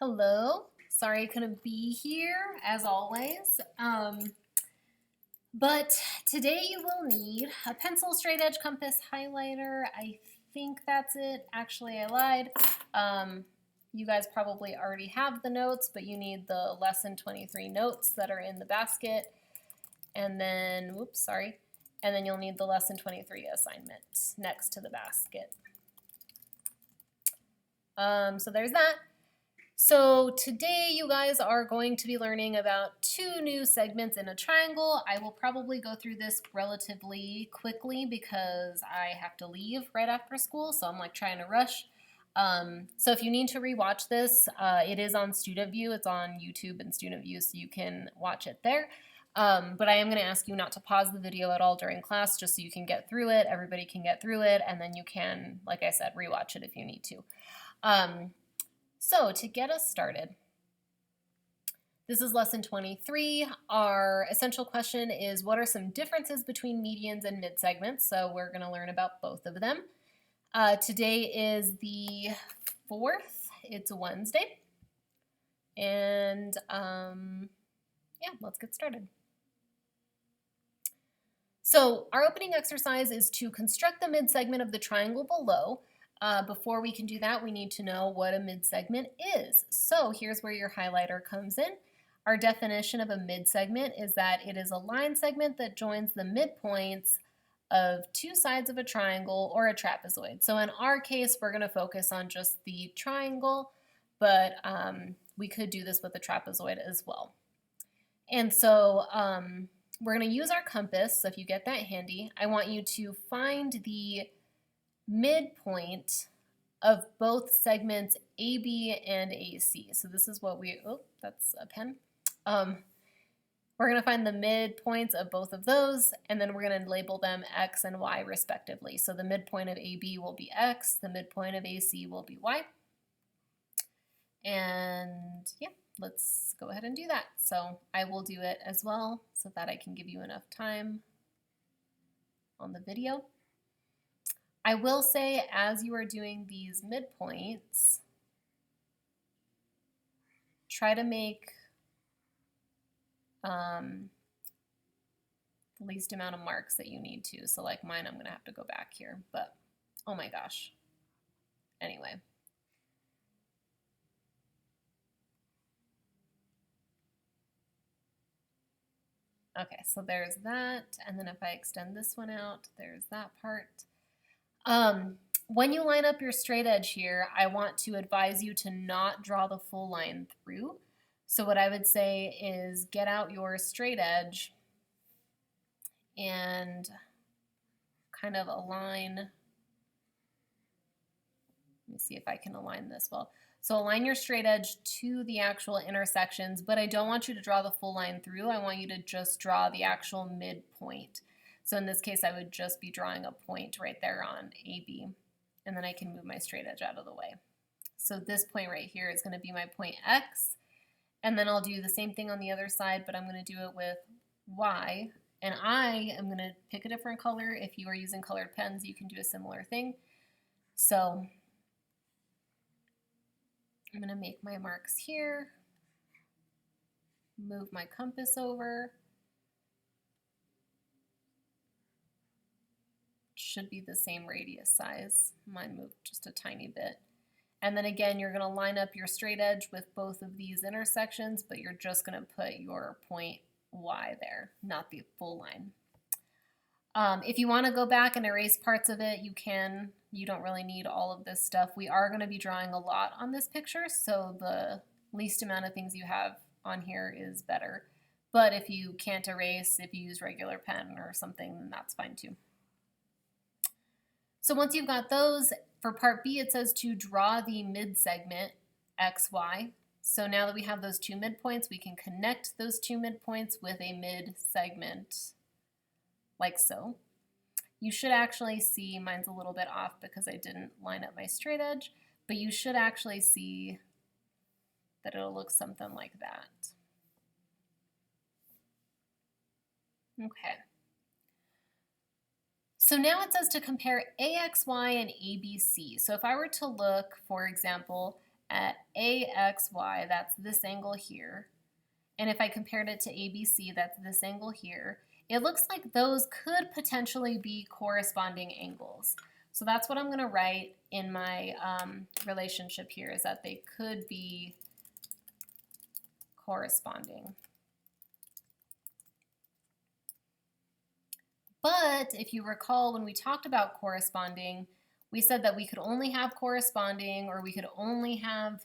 Hello. Sorry I couldn't be here as always. But today you will need a pencil, straight edge, compass, highlighter. I think that's it. Actually, I lied. You guys probably already have the notes, but you need the lesson 23 notes that are in the basket. And then, whoops, sorry. And then you'll need the lesson 23 assignment next to the basket. So there's that. So today you guys are going to be learning about two new segments in a triangle. I will probably go through this relatively quickly because I have to leave right after school, so I'm like trying to rush. So if you need to rewatch this, it is on Student View. It's on YouTube and Student View, so you can watch it there. But I am going to ask you not to pause the video at all during class just so you can get through it. Everybody can get through it, and then you can, like I said, rewatch it if you need to. So to get us started, this is lesson 23. Our essential question is, what are some differences between medians and mid-segments? So we're going to learn about both of them. Today is the 4th. It's a Wednesday. And yeah, let's get started. So our opening exercise is to construct the mid-segment of the triangle below. Before we can do that, we need to know what a mid-segment is. So here's where your highlighter comes in. Our definition of a mid-segment is that it is a line segment that joins the midpoints of two sides of a triangle or a trapezoid. So in our case, we're going to focus on just the triangle, but we could do this with a trapezoid as well. And so we're going to use our compass. So if you get that handy, I want you to find the midpoint of both segments AB and AC. So this is what that's a pen. We're going to find the midpoints of both of those, and then we're going to label them X and Y respectively. So the midpoint of AB will be X, the midpoint of AC will be Y. And yeah, let's go ahead and do that. So I will do it as well so that I can give you enough time on the video. I will say, as you are doing these midpoints, try to make the least amount of marks that you need to. So like mine, I'm going to have to go back here, but oh my gosh. Anyway. Okay, so there's that. And then if I extend this one out, there's that part. When you line up your straight edge here, I want to advise you to not draw the full line through. So what I would say is get out your straight edge and kind of align. Let me see if I can align this well. So align your straight edge to the actual intersections, but I don't want you to draw the full line through. I want you to just draw the actual midpoint. So in this case, I would just be drawing a point right there on AB, and then I can move my straight edge out of the way. So this point right here is going to be my point X, and then I'll do the same thing on the other side, but I'm going to do it with Y, and I am going to pick a different color. If you are using colored pens, you can do a similar thing. So I'm going to make my marks here, move my compass over. Should be the same radius size. Mine moved just a tiny bit. And then again, you're going to line up your straight edge with both of these intersections, but you're just going to put your point Y there, not the full line. If you want to go back and erase parts of it, you can. You don't really need all of this stuff. We are going to be drawing a lot on this picture, so the least amount of things you have on here is better. But if you can't erase, if you use regular pen or something, then that's fine too. So once you've got those, for part B, it says to draw the mid-segment XY. So now that we have those two midpoints, we can connect those two midpoints with a mid-segment like so. You should actually see, mine's a little bit off because I didn't line up my straight edge, but you should actually see that it'll look something like that. Okay. So now it says to compare AXY and ABC. So if I were to look, for example, at AXY, that's this angle here, and if I compared it to ABC, that's this angle here, it looks like those could potentially be corresponding angles. So that's what I'm going to write in my relationship here, is that they could be corresponding. But if you recall, when we talked about corresponding, we said that we could only have corresponding, or we could only have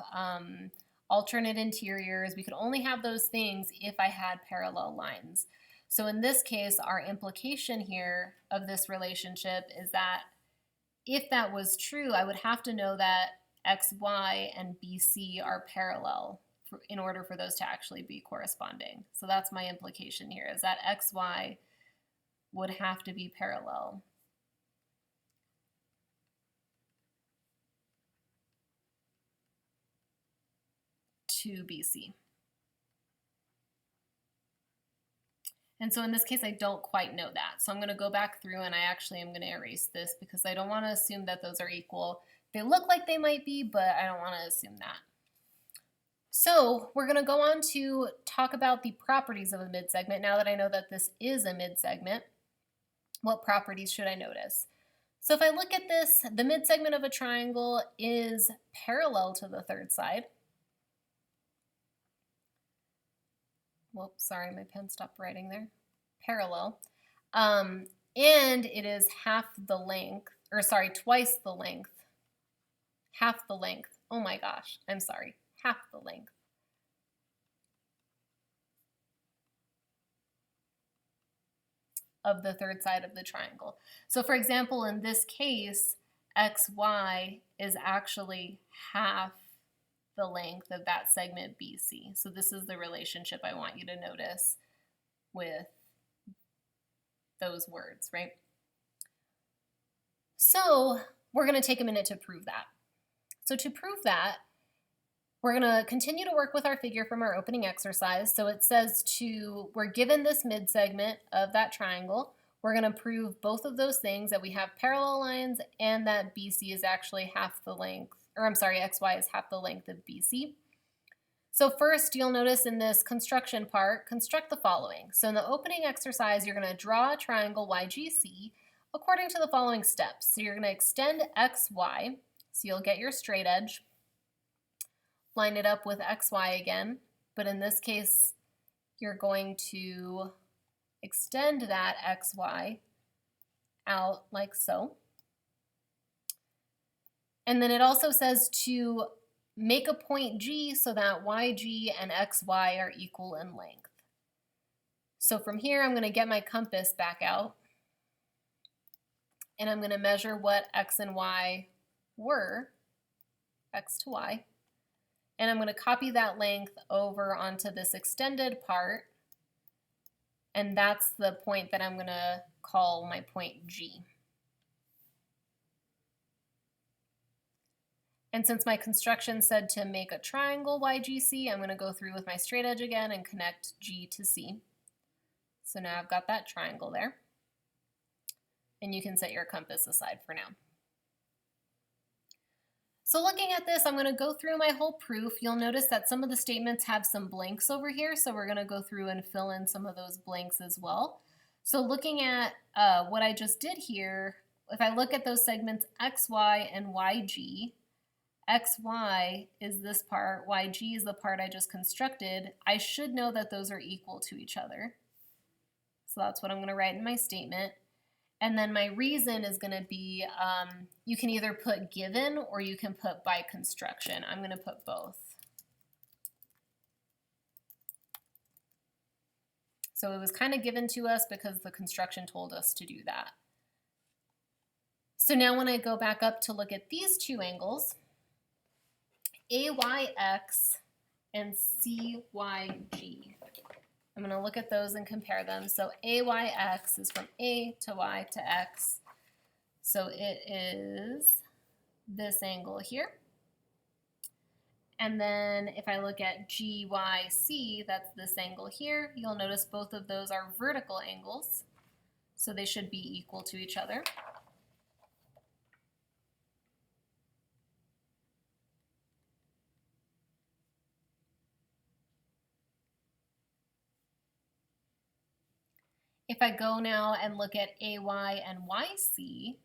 alternate interiors. We could only have those things if I had parallel lines. So in this case, our implication here of this relationship is that if that was true, I would have to know that XY and BC are parallel in order for those to actually be corresponding. So that's my implication here, is that XY would have to be parallel to BC. And so in this case, I don't quite know that. So I'm going to go back through, and I actually am going to erase this because I don't want to assume that those are equal. They look like they might be, but I don't want to assume that. So we're going to go on to talk about the properties of a midsegment. Now that I know that this is a midsegment, what properties should I notice? So if I look at this, the midsegment of a triangle is parallel to the third side. Whoops, sorry, my pen stopped writing there. Parallel. And it is half the length, or sorry, twice the length. Half the length. Oh my gosh, I'm sorry. Half the length of the third side of the triangle. So for example, in this case, XY is actually half the length of that segment BC. So this is the relationship I want you to notice with those words, right? So we're going to take a minute to prove that. So to prove that, we're going to continue to work with our figure from our opening exercise. So it says we're given this midsegment of that triangle. We're going to prove both of those things, that we have parallel lines and that BC is actually half the length, or I'm sorry, XY is half the length of BC. So first, you'll notice in this construction part, construct the following. So in the opening exercise, you're going to draw a triangle YGC according to the following steps. So you're going to extend XY, so you'll get your straight edge. Line it up with XY again, but in this case, you're going to extend that XY out like so. And then it also says to make a point G so that YG and XY are equal in length. So from here, I'm going to get my compass back out, and I'm going to measure what X and Y were, X to Y. And I'm going to copy that length over onto this extended part, and that's the point that I'm going to call my point G. And since my construction said to make a triangle YGC, I'm going to go through with my straight edge again and connect G to C. So now I've got that triangle there. And you can set your compass aside for now. So looking at this, I'm going to go through my whole proof. You'll notice that some of the statements have some blanks over here, so we're going to go through and fill in some of those blanks as well. So looking at what I just did here, if I look at those segments XY and YG, XY is this part, YG is the part I just constructed, I should know that those are equal to each other. So that's what I'm going to write in my statement. And then my reason is going to be, you can either put given or you can put by construction. I'm going to put both. So it was kind of given to us because the construction told us to do that. So now when I go back up to look at these two angles, AYX and CYG. I'm going to look at those and compare them. So AYX is from A to Y to X. So it is this angle here. And then if I look at GYC, that's this angle here, you'll notice both of those are vertical angles. So they should be equal to each other. If I go now and look at AY and YC,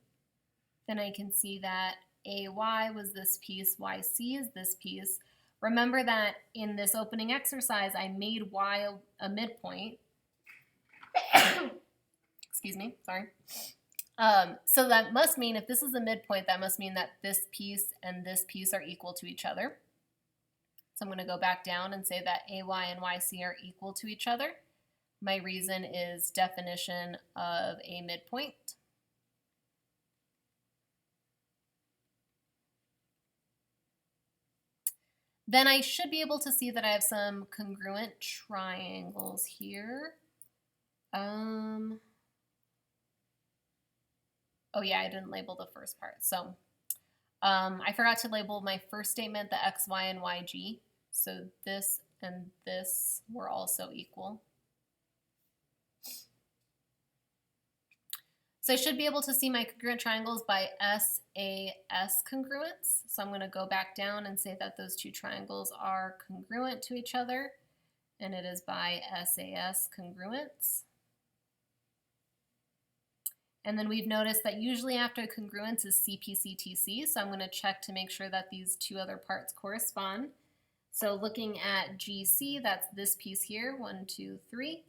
then I can see that AY was this piece, YC is this piece. Remember that in this opening exercise, I made Y a midpoint. Excuse me, sorry. So that must mean, if this is a midpoint, that must mean that this piece and this piece are equal to each other. So I'm going to go back down and say that AY and YC are equal to each other. My reason is definition of a midpoint. Then I should be able to see that I have some congruent triangles here. Oh yeah, I didn't label the first part. So I forgot to label my first statement, the x, y, and yg. So this and this were also equal. So I should be able to see my congruent triangles by SAS congruence. So I'm going to go back down and say that those two triangles are congruent to each other, and it is by SAS congruence. And then we've noticed that usually after congruence is CPCTC, so I'm going to check to make sure that these two other parts correspond. So looking at GC, that's this piece here, 1, 2, 3,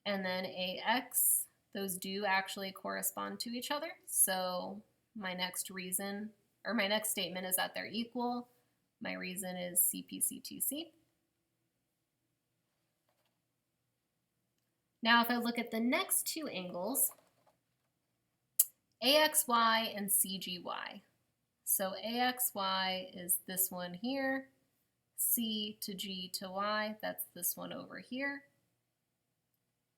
and then AX, those do actually correspond to each other. So my next reason, or my next statement is that they're equal. My reason is CPCTC. Now if I look at the next two angles, AXY and CGY. So AXY is this one here, C to G to Y, that's this one over here.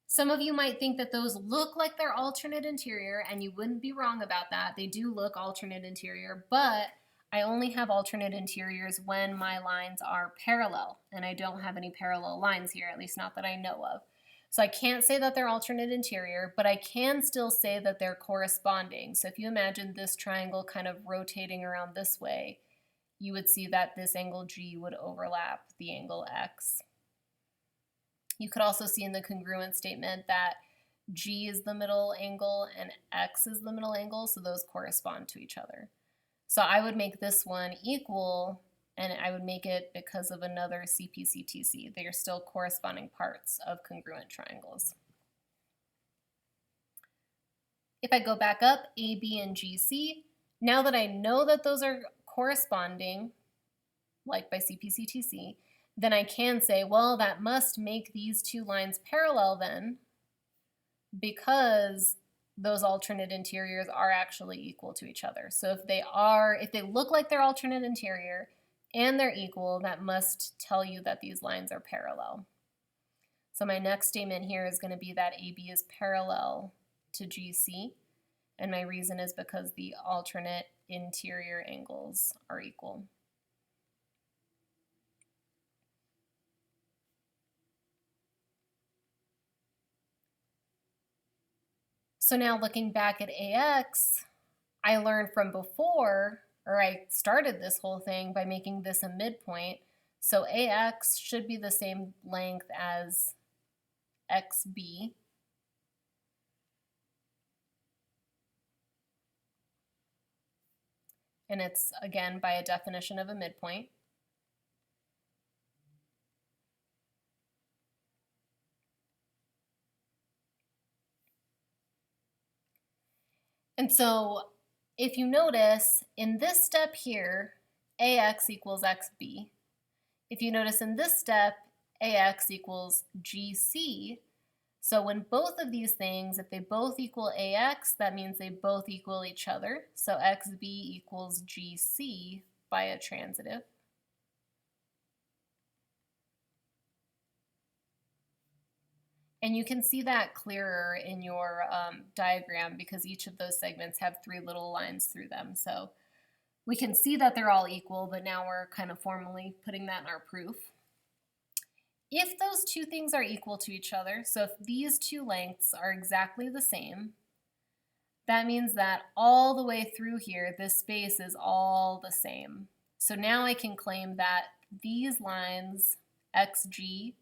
Some of you might think that those look like they're alternate interior, and you wouldn't be wrong about that. They do look alternate interior, but I only have alternate interiors when my lines are parallel, and I don't have any parallel lines here, at least not that I know of. So I can't say that they're alternate interior, but I can still say that they're corresponding. So if you imagine this triangle kind of rotating around this way, you would see that this angle G would overlap the angle X. You could also see in the congruent statement that G is the middle angle and X is the middle angle, so those correspond to each other. So I would make this one equal, and I would make it because of another CPCTC. They are still corresponding parts of congruent triangles. If I go back up, AB and GC, now that I know that those are corresponding, like by CPCTC, then I can say, well, that must make these two lines parallel then, because those alternate interiors are actually equal to each other. So if they look like they're alternate interior and they're equal, that must tell you that these lines are parallel. So my next statement here is going to be that AB is parallel to GC, and my reason is because the alternate interior angles are equal. So now looking back at AX, I learned from before, or I started this whole thing by making this a midpoint. So AX should be the same length as XB. And it's, again, by a definition of a midpoint. And so if you notice, in this step here, AX equals XB. If you notice in this step, AX equals GC. So when both of these things, if they both equal AX, that means they both equal each other. So XB equals GC by a transitive. And you can see that clearer in your diagram because each of those segments have three little lines through them. So we can see that they're all equal, but now we're kind of formally putting that in our proof. If those two things are equal to each other, so if these two lengths are exactly the same, that means that all the way through here, this space is all the same. So now I can claim that these lines, XG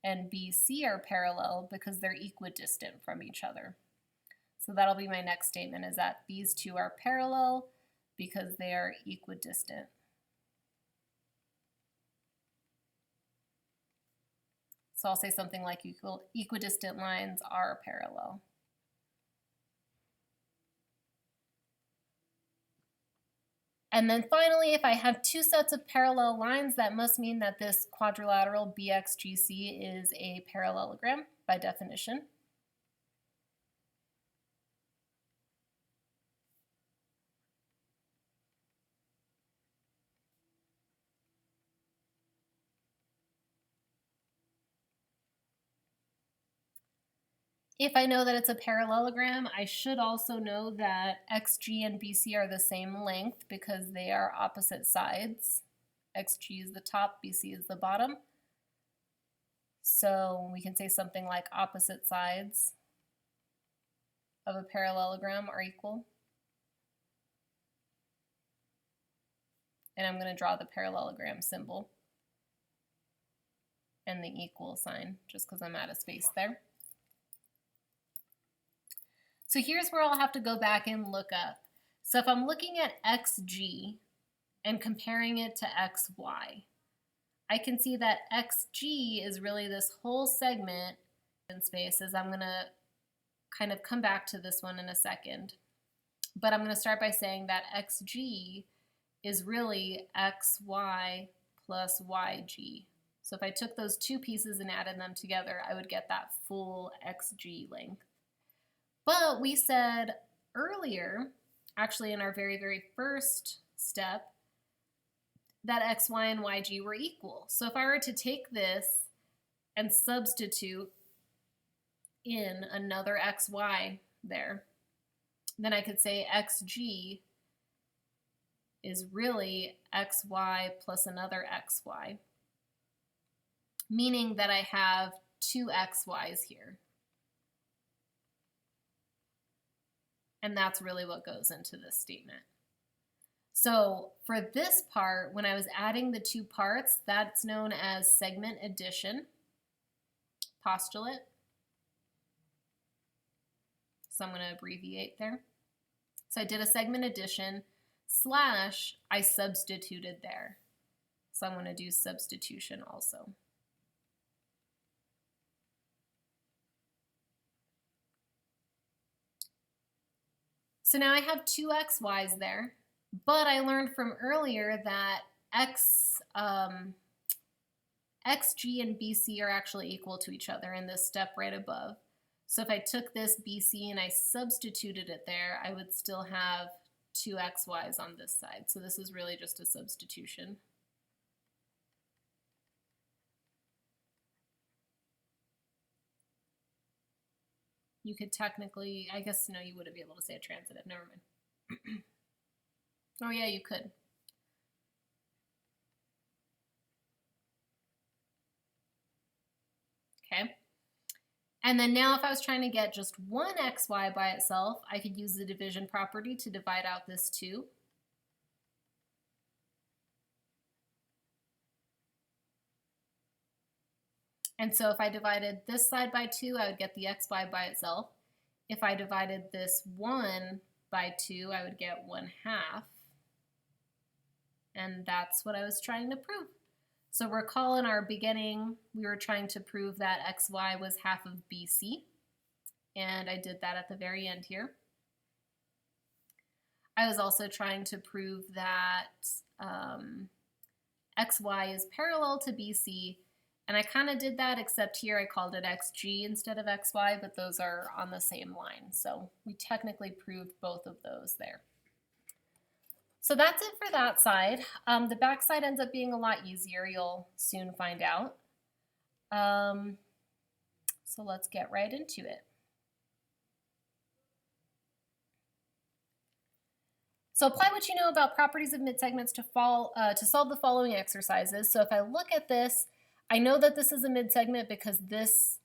and BC are parallel because they're equidistant from each other. So that'll be my next statement, is that these two are parallel because they are equidistant. So I'll say something like equidistant lines are parallel. And then finally, if I have two sets of parallel lines, that must mean that this quadrilateral BXGC is a parallelogram by definition. If I know that it's a parallelogram, I should also know that XG and BC are the same length because they are opposite sides. XG is the top, BC is the bottom. So we can say something like opposite sides of a parallelogram are equal. And I'm going to draw the parallelogram symbol and the equal sign just because I'm out of space there. So here's where I'll have to go back and look up. So if I'm looking at XG and comparing it to XY, I can see that XG is really this whole segment in spaces. I'm going to kind of come back to this one in a second. But I'm going to start by saying that XG is really XY plus YG. So if I took those two pieces and added them together, I would get that full XG length. But we said earlier, actually in our very, very first step, that XY and YG were equal. So if I were to take this and substitute in another XY there, then I could say XG is really XY plus another XY, meaning that I have two XYs here. And that's really what goes into this statement. So for this part, when I was adding the two parts, that's known as segment addition postulate. So I'm going to abbreviate there. So I did a segment addition slash I substituted there. So I'm going to do substitution also. So now I have two XYs there, but I learned from earlier that XG and BC are actually equal to each other in this step right above. So if I took this BC and I substituted it there, I would still have two XYs on this side. So this is really just a substitution. You could technically, I guess, no, you wouldn't be able to say a transitive. Never mind. Oh, yeah, you could. Okay. And then now if I was trying to get just one XY by itself, I could use the division property to divide out this 2. And so if I divided this side by 2, I would get the XY by itself. If I divided this 1 by 2, I would get 1/2. And that's what I was trying to prove. So recall in our beginning, we were trying to prove that XY was half of BC. And I did that at the very end here. I was also trying to prove that XY is parallel to BC. And I kind of did that, except here I called it XG instead of XY, but those are on the same line. So we technically proved both of those there. So that's it for that side. The back side ends up being a lot easier. You'll soon find out. So let's get right into it. So apply what you know about properties of midsegments to solve the following exercises. So if I look at this, I know that this is a midsegment because this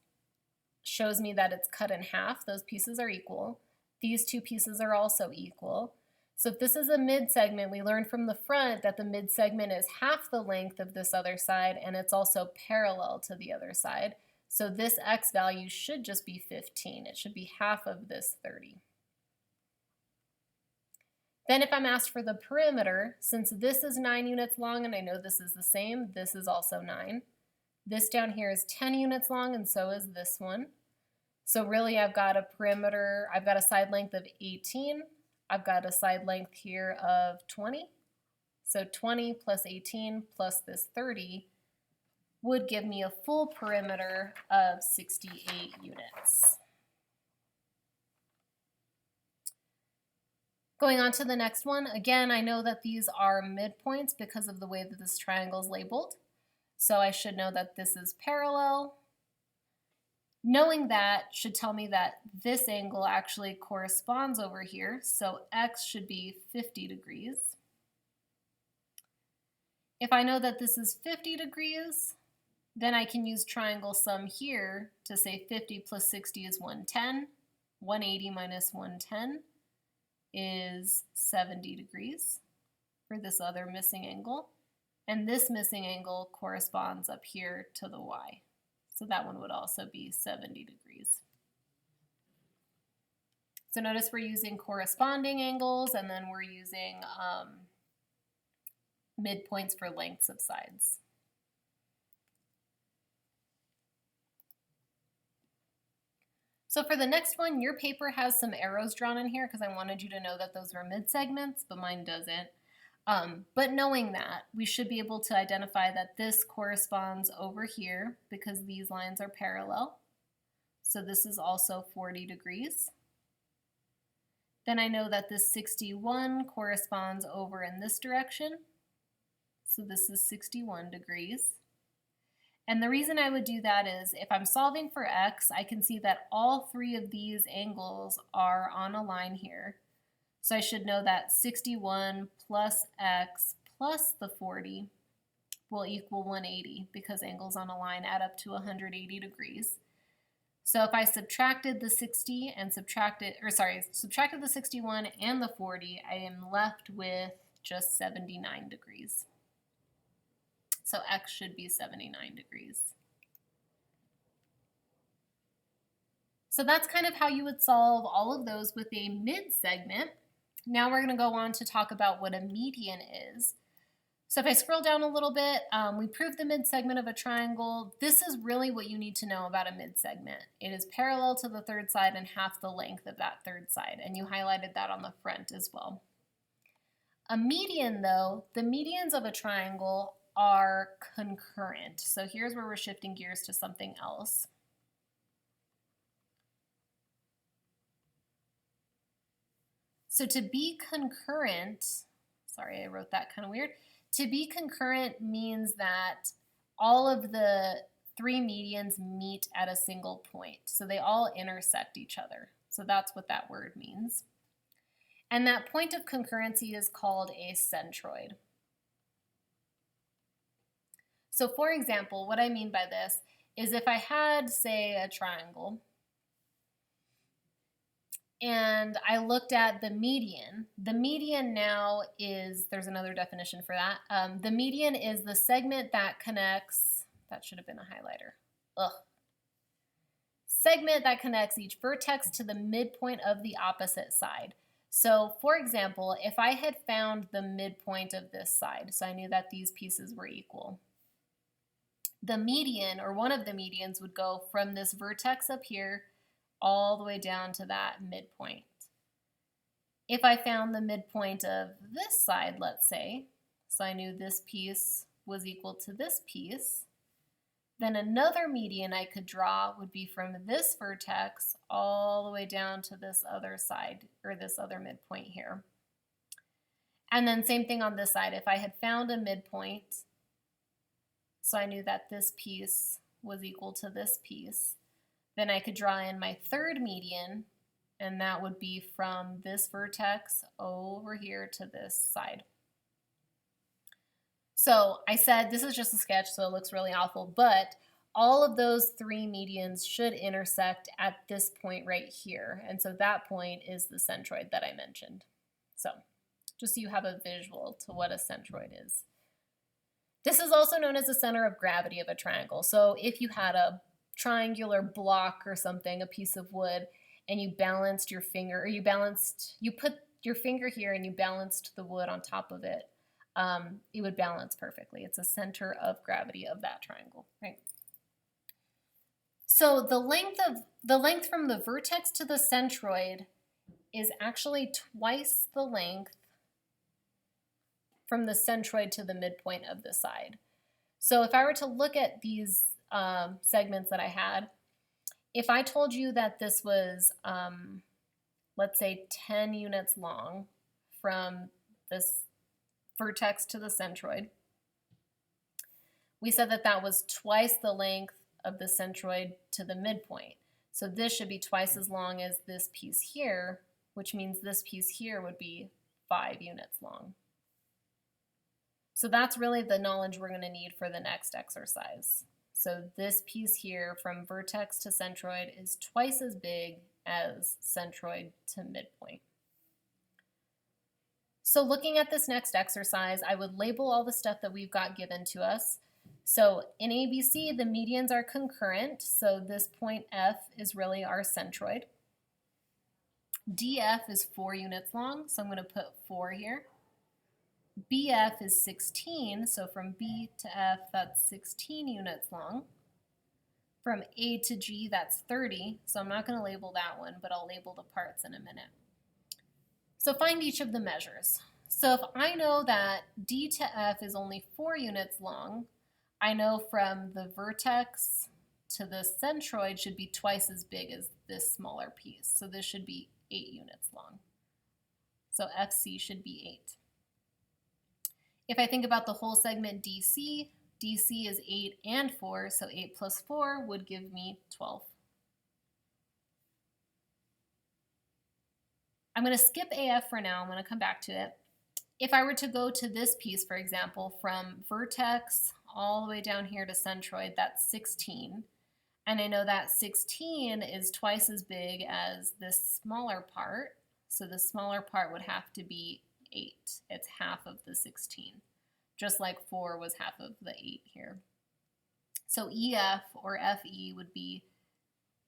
shows me that it's cut in half. Those pieces are equal. These two pieces are also equal. So if this is a midsegment, we learned from the front that the midsegment is half the length of this other side, and it's also parallel to the other side. So this x value should just be 15. It should be half of this 30. Then if I'm asked for the perimeter, since this is 9 units long and I know this is the same, this is also 9. This down here is 10 units long and so is this one. So really I've got a perimeter, I've got a side length of 18. I've got a side length here of 20. So 20 plus 18 plus this 30 would give me a full perimeter of 68 units. Going on to the next one, again, I know that these are midpoints because of the way that this triangle is labeled. So I should know that this is parallel. Knowing that should tell me that this angle actually corresponds over here. So x should be 50 degrees. If I know that this is 50 degrees, then I can use triangle sum here to say 50 plus 60 is 110. 180 minus 110 is 70 degrees for this other missing angle. And this missing angle corresponds up here to the y. So that one would also be 70 degrees. So notice we're using corresponding angles and then we're using midpoints for lengths of sides. So for the next one, your paper has some arrows drawn in here because I wanted you to know that those were mid-segments, but mine doesn't. But knowing that, we should be able to identify that this corresponds over here because these lines are parallel. So this is also 40 degrees. Then I know that this 61 corresponds over in this direction. So this is 61 degrees. And the reason I would do that is if I'm solving for x, I can see that all three of these angles are on a line here. So I should know that 61 plus x plus the 40 will equal 180 because angles on a line add up to 180 degrees. So if I subtracted the 60 and subtracted the 61 and the 40, I am left with just 79 degrees. So x should be 79 degrees. So that's kind of how you would solve all of those with a mid-segment. Now we're going to go on to talk about what a median is. So if I scroll down a little bit, we proved the mid-segment of a triangle. This is really what you need to know about a mid-segment. It is parallel to the third side and half the length of that third side, and you highlighted that on the front as well. A median, though, the medians of a triangle are concurrent. So here's where we're shifting gears to something else. So to be concurrent, sorry, I wrote that kind of weird. To be concurrent means that all of the three medians meet at a single point. So they all intersect each other. So that's what that word means. And that point of concurrency is called a centroid. So for example, what I mean by this is if I had, say, a triangle and I looked at the median now is, there's another definition for that. The median is the segment that connects, that should have been a highlighter. Segment that connects each vertex to the midpoint of the opposite side. So for example, if I had found the midpoint of this side, so I knew that these pieces were equal, the median, or one of the medians, would go from this vertex up here all the way down to that midpoint. If I found the midpoint of this side, let's say, so I knew this piece was equal to this piece, then another median I could draw would be from this vertex all the way down to this other side, or this other midpoint here. And then same thing on this side. If I had found a midpoint, so I knew that this piece was equal to this piece, then I could draw in my third median, and that would be from this vertex over here to this side. So I said this is just a sketch, so it looks really awful, but all of those three medians should intersect at this point right here. And so that point is the centroid that I mentioned. So just so you have a visual to what a centroid is. This is also known as the center of gravity of a triangle. So if you had a triangular block or something, a piece of wood, and you balanced your finger, or you put your finger here and you balanced the wood on top of it, it would balance perfectly. It's a center of gravity of that triangle, right? So the length from the vertex to the centroid is actually twice the length from the centroid to the midpoint of the side. So if I were to look at these segments that I had, if I told you that this was, let's say, 10 units long from this vertex to the centroid, we said that that was twice the length of the centroid to the midpoint. So this should be twice as long as this piece here, which means this piece here would be 5 units long. So that's really the knowledge we're going to need for the next exercise. So this piece here from vertex to centroid is twice as big as centroid to midpoint. So looking at this next exercise, I would label all the stuff that we've got given to us. So in ABC, the medians are concurrent, so this point F is really our centroid. DF is 4 units long, so I'm going to put 4 here. BF is 16, so from B to F, that's 16 units long. From A to G, that's 30, so I'm not going to label that one, but I'll label the parts in a minute. So find each of the measures. So if I know that D to F is only 4 units long, I know from the vertex to the centroid should be twice as big as this smaller piece. So this should be 8 units long. So FC should be 8. If I think about the whole segment DC, DC is 8 and 4, so 8 plus 4 would give me 12. I'm going to skip AF for now. I'm going to come back to it. If I were to go to this piece, for example, from vertex all the way down here to centroid, that's 16. And I know that 16 is twice as big as this smaller part. So the smaller part would have to be 8. It's half of the 16, just like 4 was half of the 8 here. So EF or FE would be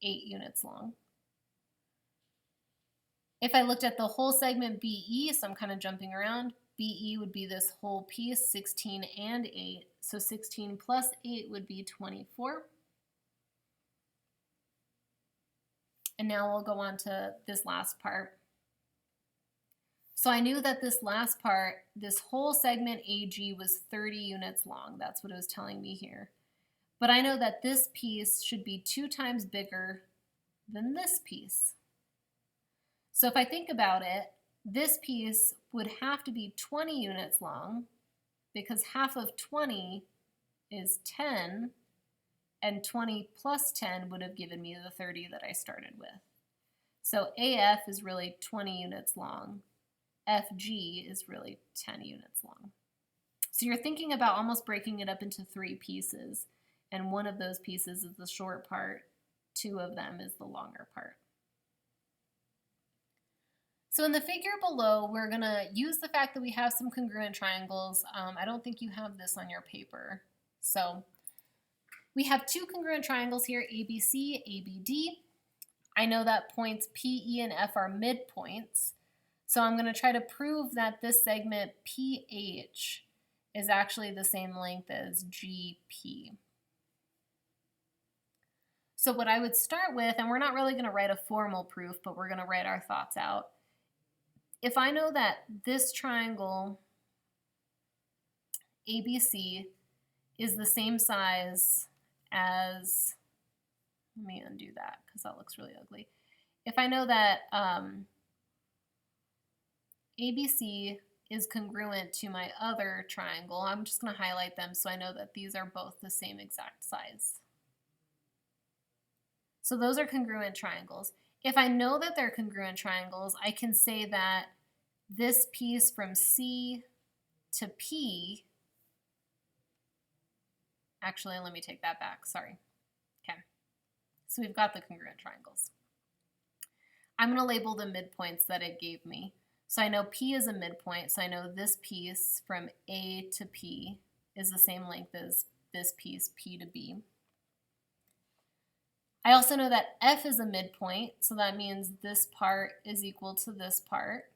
8 units long. If I looked at the whole segment BE, so I'm kind of jumping around, BE would be this whole piece, 16 and 8. So 16 plus 8 would be 24. And now we'll go on to this last part. So I knew that this last part, this whole segment AG was 30 units long. That's what it was telling me here. But I know that this piece should be 2 times bigger than this piece. So if I think about it, this piece would have to be 20 units long because half of 20 is 10, and 20 plus 10 would have given me the 30 that I started with. So AF is really 20 units long. FG is really 10 units long. So you're thinking about almost breaking it up into 3 pieces, and one of those pieces is the short part, 2 of them is the longer part. So in the figure below, we're going to use the fact that we have some congruent triangles. I don't think you have this on your paper. So we have 2 congruent triangles here, ABC, ABD. I know that points P, E, and F are midpoints. So I'm going to try to prove that this segment PH is actually the same length as GP. So what I would start with, and we're not really going to write a formal proof, but we're going to write our thoughts out. If I know that this triangle ABC is the same size as, let me undo that because that looks really ugly. If I know that ABC is congruent to my other triangle, I'm just going to highlight them so I know that these are both the same exact size. So those are congruent triangles. If I know that they're congruent triangles, I can say that this piece from C to P, actually, let me take that back, sorry. Okay, so we've got the congruent triangles. I'm going to label the midpoints that it gave me. So I know P is a midpoint, so I know this piece from A to P is the same length as this piece, P to B. I also know that F is a midpoint, so that means this part is equal to this part.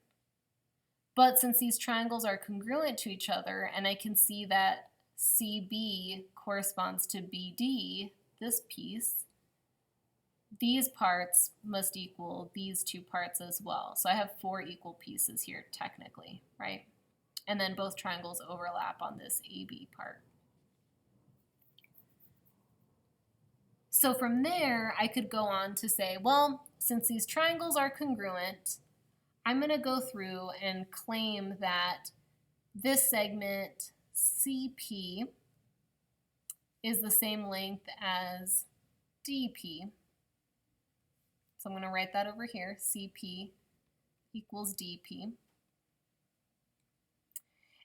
But since these triangles are congruent to each other, and I can see that CB corresponds to BD, this piece, these parts must equal these two parts as well. So I have 4 equal pieces here technically, right? And then both triangles overlap on this AB part. So from there, I could go on to say, well, since these triangles are congruent, I'm going to go through and claim that this segment CP is the same length as DP. So I'm going to write that over here, CP equals DP.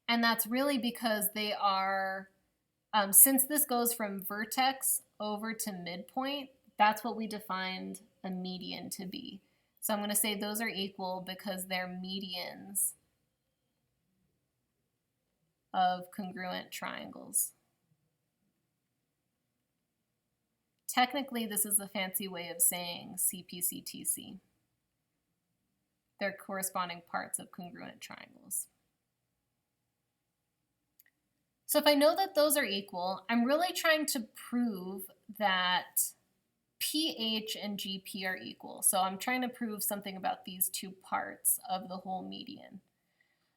And that's really because they are, since this goes from vertex over to midpoint, that's what we defined a median to be. So I'm going to say those are equal because they're medians of congruent triangles. Technically, this is a fancy way of saying CPCTC. They're corresponding parts of congruent triangles. So if I know that those are equal, I'm really trying to prove that pH and GP are equal. So I'm trying to prove something about these two parts of the whole median.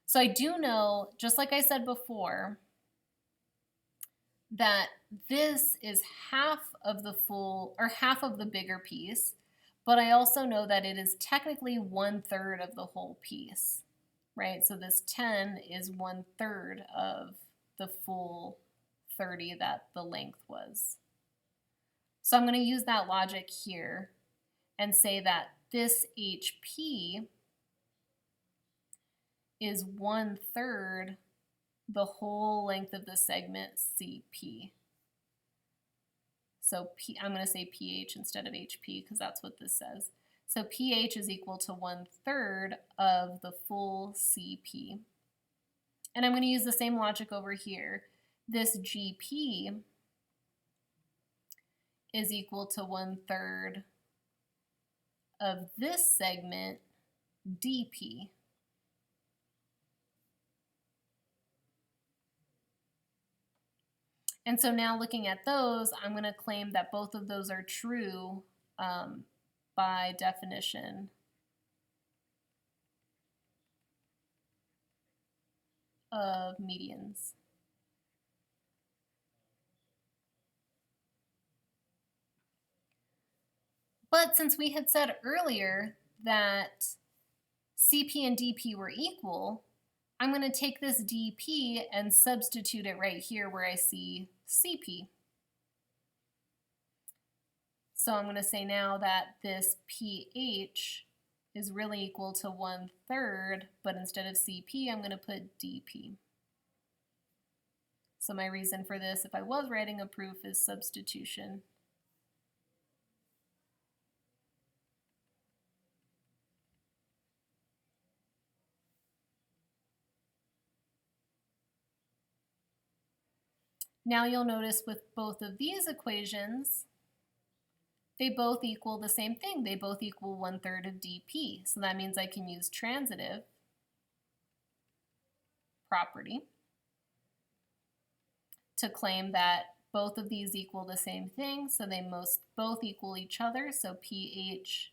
So I do know, just like I said before, that this is half of the full, or half of the bigger piece, but I also know that it is technically 1/3 of the whole piece, right? So this 10 is 1/3 of the full 30 that the length was. So I'm going to use that logic here and say that this HP is 1/3 the whole length of the segment CP. So I'm going to say pH instead of HP because that's what this says. So pH is equal to 1/3 of the full CP. And I'm going to use the same logic over here. This GP is equal to 1/3 of this segment DP. And so now looking at those, I'm going to claim that both of those are true by definition of medians. But since we had said earlier that CP and DP were equal, I'm going to take this DP and substitute it right here where I see CP. So I'm going to say now that this pH is really equal to 1/3, but instead of CP, I'm going to put DP. So my reason for this, if I was writing a proof, is substitution. Now you'll notice with both of these equations, they both equal the same thing. They both equal 1/3 of dp. So that means I can use transitive property to claim that both of these equal the same thing. So they both equal each other. So pH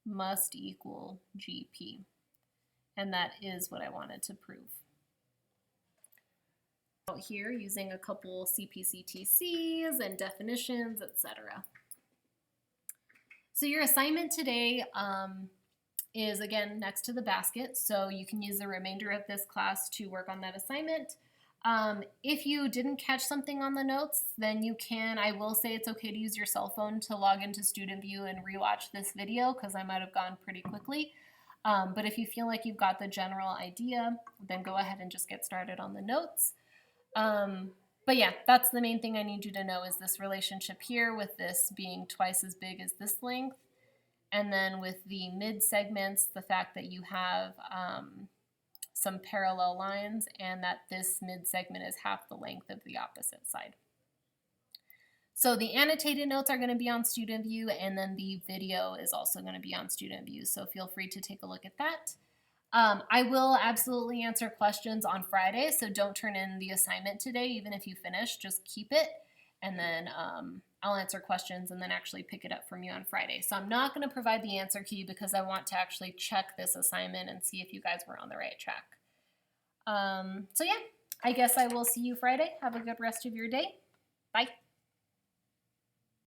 must equal GP. And that is what I wanted to prove. Out here using a couple CPCTCs and definitions, etc. So your assignment today is again next to the basket, so you can use the remainder of this class to work on that assignment. If you didn't catch something on the notes, then you can, I will say it's okay to use your cell phone to log into Student View and rewatch this video because I might have gone pretty quickly. But if you feel like you've got the general idea, then go ahead and just get started on the notes. But yeah, that's the main thing I need you to know is this relationship here with this being twice as big as this length. And then with the mid segments, the fact that you have some parallel lines and that this mid segment is half the length of the opposite side. So the annotated notes are going to be on Student View, and then the video is also going to be on Student View, so feel free to take a look at that. I will absolutely answer questions on Friday, so don't turn in the assignment today, even if you finish, just keep it, and then I'll answer questions and then actually pick it up from you on Friday. So I'm not going to provide the answer key because I want to actually check this assignment and see if you guys were on the right track. So yeah, I guess I will see you Friday. Have a good rest of your day. Bye.